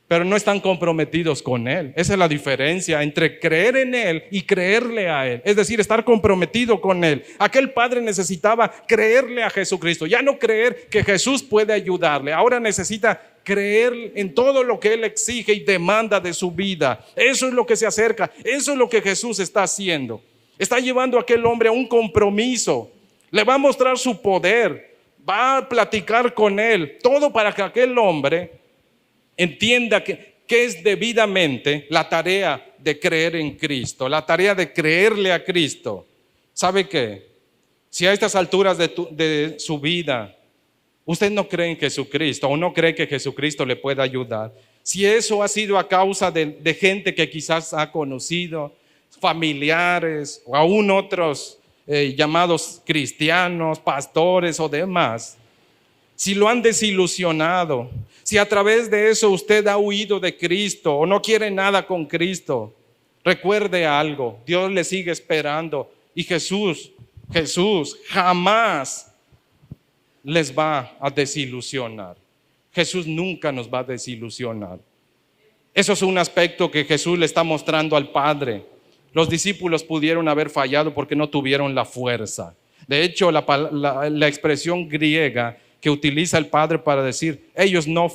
pero no están comprometidos con Él. Esa es la diferencia entre creer en Él y creerle a Él, es decir, estar comprometido con Él. Aquel padre necesitaba creerle a Jesucristo, ya no creer que Jesús puede ayudarle, ahora necesita creer en todo lo que Él exige y demanda de su vida. Eso es lo que se acerca, eso es lo que Jesús está haciendo. Está llevando a aquel hombre a un compromiso. Le va a mostrar su poder, va a platicar con él, todo para que aquel hombre entienda que es debidamente la tarea de creer en Cristo, la tarea de creerle a Cristo. ¿Sabe qué? Si a estas alturas de su vida usted no cree en Jesucristo o no cree que Jesucristo le pueda ayudar, si eso ha sido a causa de gente que quizás ha conocido, familiares o aún otros llamados cristianos, pastores o demás, si lo han desilusionado, si a través de eso usted ha huido de Cristo o no quiere nada con Cristo, recuerde algo: Dios le sigue esperando y Jesús jamás les va a desilusionar. Jesús nunca nos va a desilusionar. Eso es un aspecto que Jesús le está mostrando al Padre. Los discípulos pudieron haber fallado porque no tuvieron la fuerza. De hecho, la expresión griega que utiliza el Padre para decir ellos no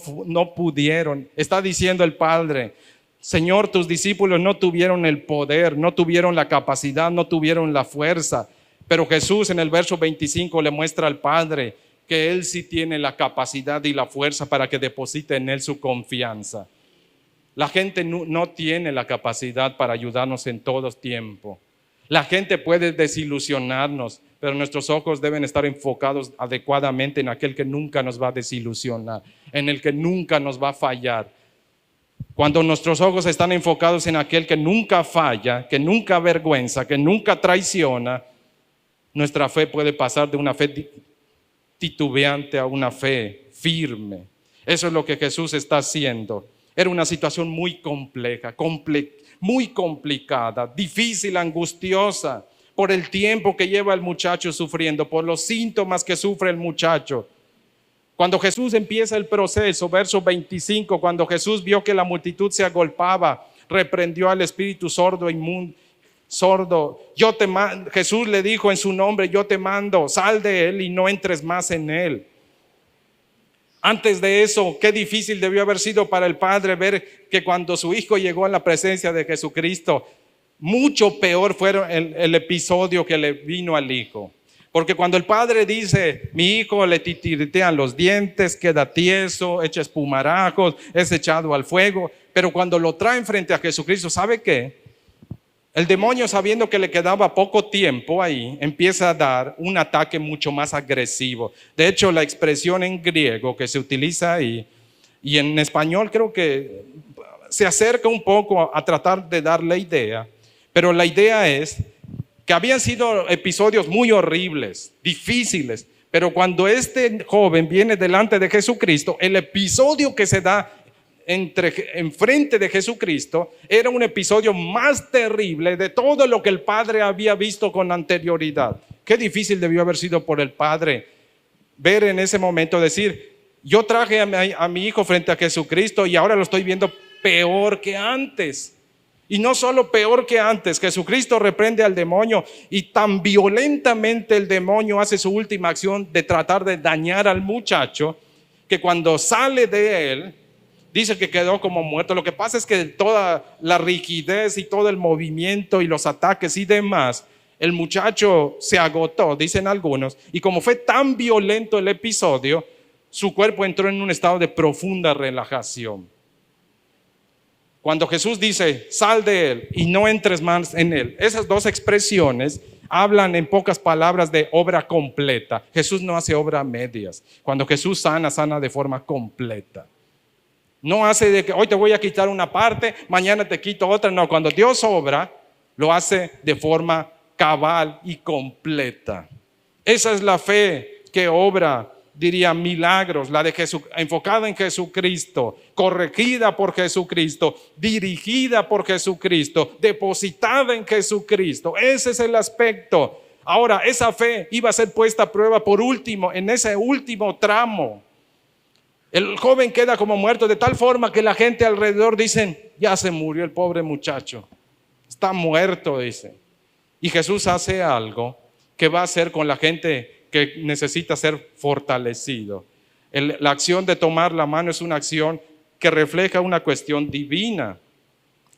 pudieron, está diciendo el Padre: Señor, tus discípulos no tuvieron el poder, no tuvieron la capacidad, no tuvieron la fuerza. Pero Jesús en el verso 25 le muestra al Padre que Él sí tiene la capacidad y la fuerza para que deposite en Él su confianza. La gente no tiene la capacidad para ayudarnos en todo tiempo. La gente puede desilusionarnos, pero nuestros ojos deben estar enfocados adecuadamente en aquel que nunca nos va a desilusionar, en el que nunca nos va a fallar. Cuando nuestros ojos están enfocados en aquel que nunca falla, que nunca avergüenza, que nunca traiciona, nuestra fe puede pasar de una fe titubeante a una fe firme. Eso es lo que Jesús está haciendo. Era una situación muy compleja, muy complicada, difícil, angustiosa, por el tiempo que lleva el muchacho sufriendo, por los síntomas que sufre el muchacho. Cuando Jesús empieza el proceso, verso 25, cuando Jesús vio que la multitud se agolpaba, reprendió al espíritu sordo, sordo. Jesús le dijo en su nombre: yo te mando, sal de él y no entres más en él. Antes de eso, qué difícil debió haber sido para el padre ver que cuando su hijo llegó a la presencia de Jesucristo, mucho peor fue el episodio que le vino al hijo. Porque cuando el padre dice: mi hijo le titiritean los dientes, queda tieso, echa espumarajos, es echado al fuego. Pero cuando lo traen frente a Jesucristo, ¿sabe qué? El demonio, sabiendo que le quedaba poco tiempo ahí, empieza a dar un ataque mucho más agresivo. De hecho, la expresión en griego que se utiliza ahí, y en español creo que se acerca un poco a tratar de dar la idea, pero la idea es que habían sido episodios muy horribles, difíciles, pero cuando este joven viene delante de Jesucristo, el episodio que se da enfrente de Jesucristo era un episodio más terrible de todo lo que el padre había visto con anterioridad. Qué difícil debió haber sido por el padre ver en ese momento, decir: yo traje a mi hijo frente a Jesucristo y ahora lo estoy viendo peor que antes. Y no solo peor que antes, Jesucristo reprende al demonio y tan violentamente el demonio hace su última acción de tratar de dañar al muchacho, que cuando sale de él, dice que quedó como muerto. Lo que pasa es que toda la rigidez y todo el movimiento y los ataques y demás, el muchacho se agotó, dicen algunos, y como fue tan violento el episodio, su cuerpo entró en un estado de profunda relajación. Cuando Jesús dice: sal de él y no entres más en él, esas dos expresiones hablan en pocas palabras de obra completa. Jesús no hace obra a medias. Cuando Jesús sana, sana de forma completa. No hace de que hoy te voy a quitar una parte, mañana te quito otra. No, cuando Dios obra, lo hace de forma cabal y completa. Esa es la fe que obra, diría, milagros, la de Jesús, enfocada en Jesucristo, corregida por Jesucristo, dirigida por Jesucristo, depositada en Jesucristo. Ese es el aspecto. Ahora, esa fe iba a ser puesta a prueba por último, en ese último tramo. El joven queda como muerto, de tal forma que la gente alrededor dicen: ya se murió el pobre muchacho, está muerto, dice. Y Jesús hace algo que va a hacer con la gente que necesita ser fortalecido. La acción de tomar la mano es una acción que refleja una cuestión divina.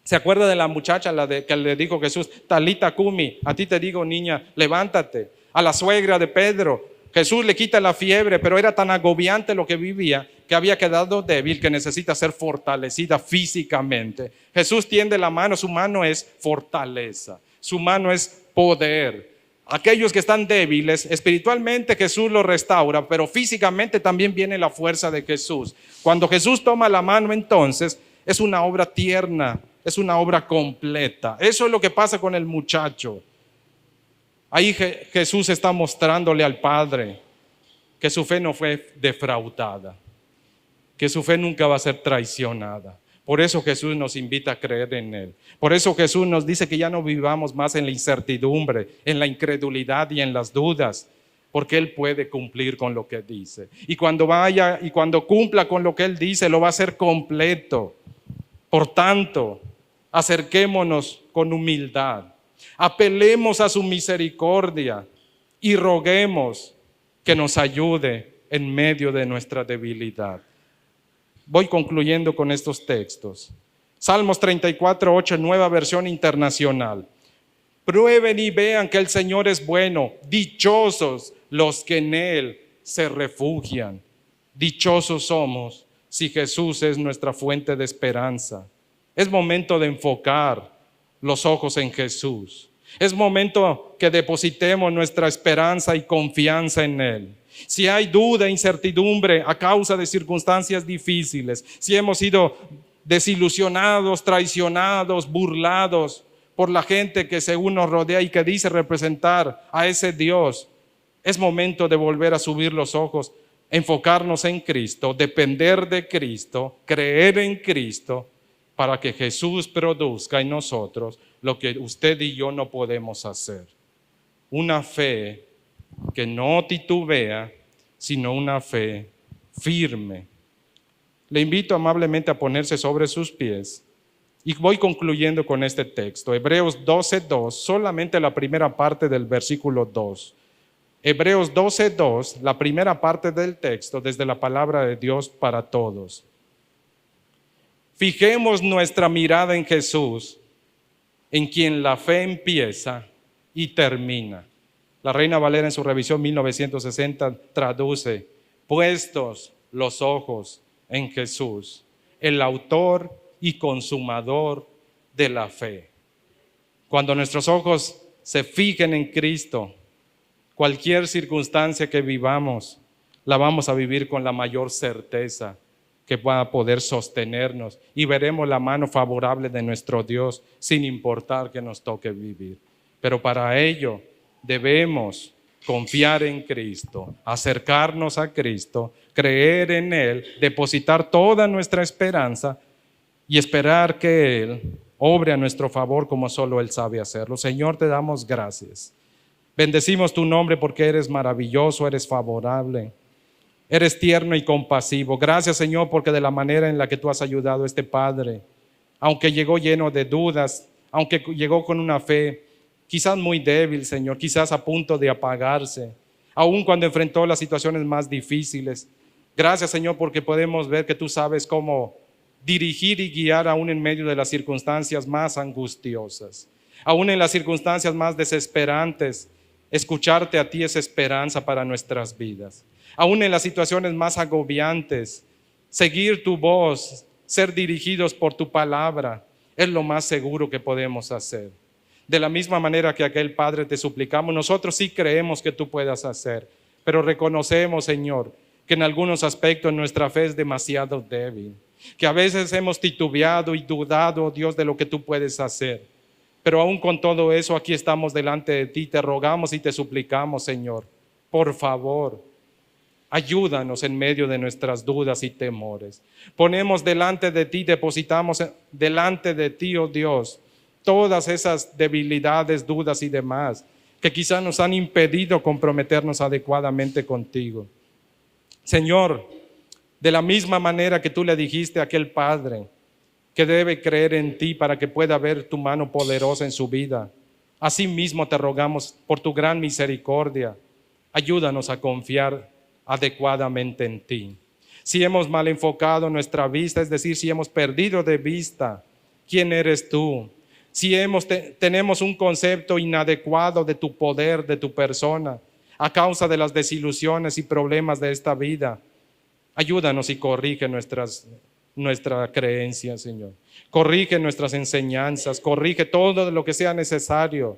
¿Se acuerda de la muchacha que le dijo Jesús: Talita cumi, a ti te digo, niña, levántate? A la suegra de Pedro, Jesús le quita la fiebre, pero era tan agobiante lo que vivía que había quedado débil, que necesita ser fortalecida físicamente. Jesús tiende la mano, su mano es fortaleza, su mano es poder. Aquellos que están débiles, espiritualmente Jesús los restaura, pero físicamente también viene la fuerza de Jesús. Cuando Jesús toma la mano, entonces es una obra tierna, es una obra completa. Eso es lo que pasa con el muchacho. Ahí Jesús está mostrándole al Padre que su fe no fue defraudada, que su fe nunca va a ser traicionada. Por eso Jesús nos invita a creer en Él. Por eso Jesús nos dice que ya no vivamos más en la incertidumbre, en la incredulidad y en las dudas, porque Él puede cumplir con lo que dice. Y cuando vaya y cuando cumpla con lo que Él dice, lo va a hacer completo. Por tanto, acerquémonos con humildad, apelemos a su misericordia y roguemos que nos ayude en medio de nuestra debilidad. Voy concluyendo con estos textos. Salmos 34:8, Nueva Versión Internacional. Prueben y vean que el Señor es bueno, dichosos los que en Él se refugian. Dichosos somos si Jesús es nuestra fuente de esperanza. Es momento de enfocar los ojos en Jesús. Es momento que depositemos nuestra esperanza y confianza en Él. Si hay duda e incertidumbre a causa de circunstancias difíciles, si hemos sido desilusionados, traicionados, burlados por la gente que según nos rodea y que dice representar a ese Dios, es momento de volver a subir los ojos, enfocarnos en Cristo, depender de Cristo, creer en Cristo, para que Jesús produzca en nosotros lo que usted y yo no podemos hacer. Una fe que no titubea, sino una fe firme. Le invito amablemente a ponerse sobre sus pies y voy concluyendo con este texto. Hebreos 12:2, solamente la primera parte del versículo 2. Hebreos 12:2, la primera parte del texto, desde la palabra de Dios para todos. Fijemos nuestra mirada en Jesús, en quien la fe empieza y termina. La Reina Valera en su revisión 1960 traduce: puestos los ojos en Jesús, el autor y consumador de la fe. Cuando nuestros ojos se fijen en Cristo, cualquier circunstancia que vivamos, la vamos a vivir con la mayor certeza que va a poder sostenernos y veremos la mano favorable de nuestro Dios sin importar que nos toque vivir. Pero para ello debemos confiar en Cristo, acercarnos a Cristo, creer en Él, depositar toda nuestra esperanza y esperar que Él obre a nuestro favor como solo Él sabe hacerlo. Señor, te damos gracias. Bendecimos tu nombre porque eres maravilloso, eres favorable. Eres tierno y compasivo. Gracias, Señor, porque de la manera en la que tú has ayudado a este Padre, aunque llegó lleno de dudas, aunque llegó con una fe quizás muy débil, Señor, quizás a punto de apagarse, aun cuando enfrentó las situaciones más difíciles. Gracias, Señor, porque podemos ver que tú sabes cómo dirigir y guiar aún en medio de las circunstancias más angustiosas, aún en las circunstancias más desesperantes. Escucharte a ti es esperanza para nuestras vidas. Aún en las situaciones más agobiantes, seguir tu voz, ser dirigidos por tu palabra, es lo más seguro que podemos hacer. De la misma manera que aquel Padre te suplicamos, nosotros sí creemos que tú puedas hacer, pero reconocemos, Señor, que en algunos aspectos nuestra fe es demasiado débil, que a veces hemos titubeado y dudado, Dios, de lo que tú puedes hacer. Pero aún con todo eso, aquí estamos delante de ti, te rogamos y te suplicamos, Señor, por favor, ayúdanos en medio de nuestras dudas y temores. Ponemos delante de ti, depositamos delante de ti, oh Dios, todas esas debilidades, dudas y demás que quizás nos han impedido comprometernos adecuadamente contigo. Señor, de la misma manera que tú le dijiste a aquel padre que debe creer en ti para que pueda ver tu mano poderosa en su vida, así mismo te rogamos por tu gran misericordia, ayúdanos a confiar adecuadamente en ti. Si hemos mal enfocado nuestra vista, es decir, si hemos perdido de vista quién eres tú, si tenemos un concepto inadecuado de tu poder, de tu persona, a causa de las desilusiones y problemas de esta vida, ayúdanos y corrige nuestra creencia, Señor. Corrige nuestras enseñanzas, corrige todo lo que sea necesario,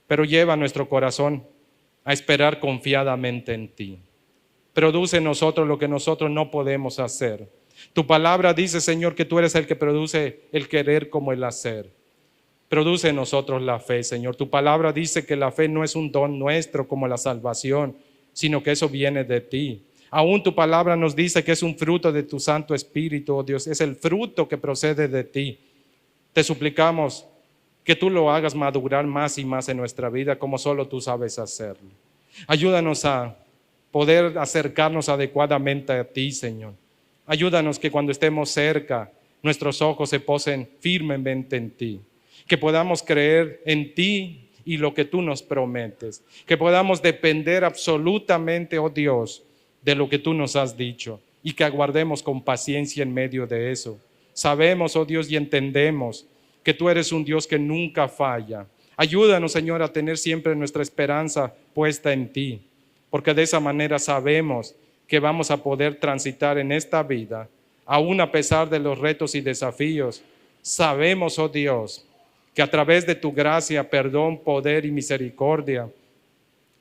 pero lleva nuestro corazón a esperar confiadamente en ti. Produce en nosotros lo que nosotros no podemos hacer. Tu palabra dice, Señor, que tú eres el que produce el querer como el hacer. Produce en nosotros la fe, Señor. Tu palabra dice que la fe no es un don nuestro como la salvación, sino que eso viene de ti. Aún tu palabra nos dice que es un fruto de tu Santo Espíritu, oh Dios, es el fruto que procede de ti. Te suplicamos que tú lo hagas madurar más y más en nuestra vida como solo tú sabes hacerlo. Ayúdanos a poder acercarnos adecuadamente a ti, Señor. Ayúdanos que cuando estemos cerca, nuestros ojos se posen firmemente en ti. Que podamos creer en ti y lo que tú nos prometes. Que podamos depender absolutamente, oh Dios, de lo que tú nos has dicho y que aguardemos con paciencia en medio de eso. Sabemos, oh Dios, y entendemos que tú eres un Dios que nunca falla. Ayúdanos, Señor, a tener siempre nuestra esperanza puesta en ti. porque de esa manera sabemos que vamos a poder transitar en esta vida, aún a pesar de los retos y desafíos. Sabemos, oh Dios, que a través de tu gracia, perdón, poder y misericordia,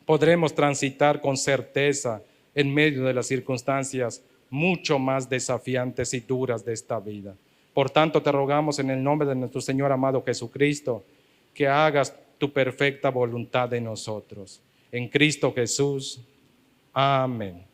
podremos transitar con certeza en medio de las circunstancias mucho más desafiantes y duras de esta vida. Por tanto, te rogamos en el nombre de nuestro Señor amado Jesucristo, que hagas tu perfecta voluntad en nosotros. En Cristo Jesús. Amén.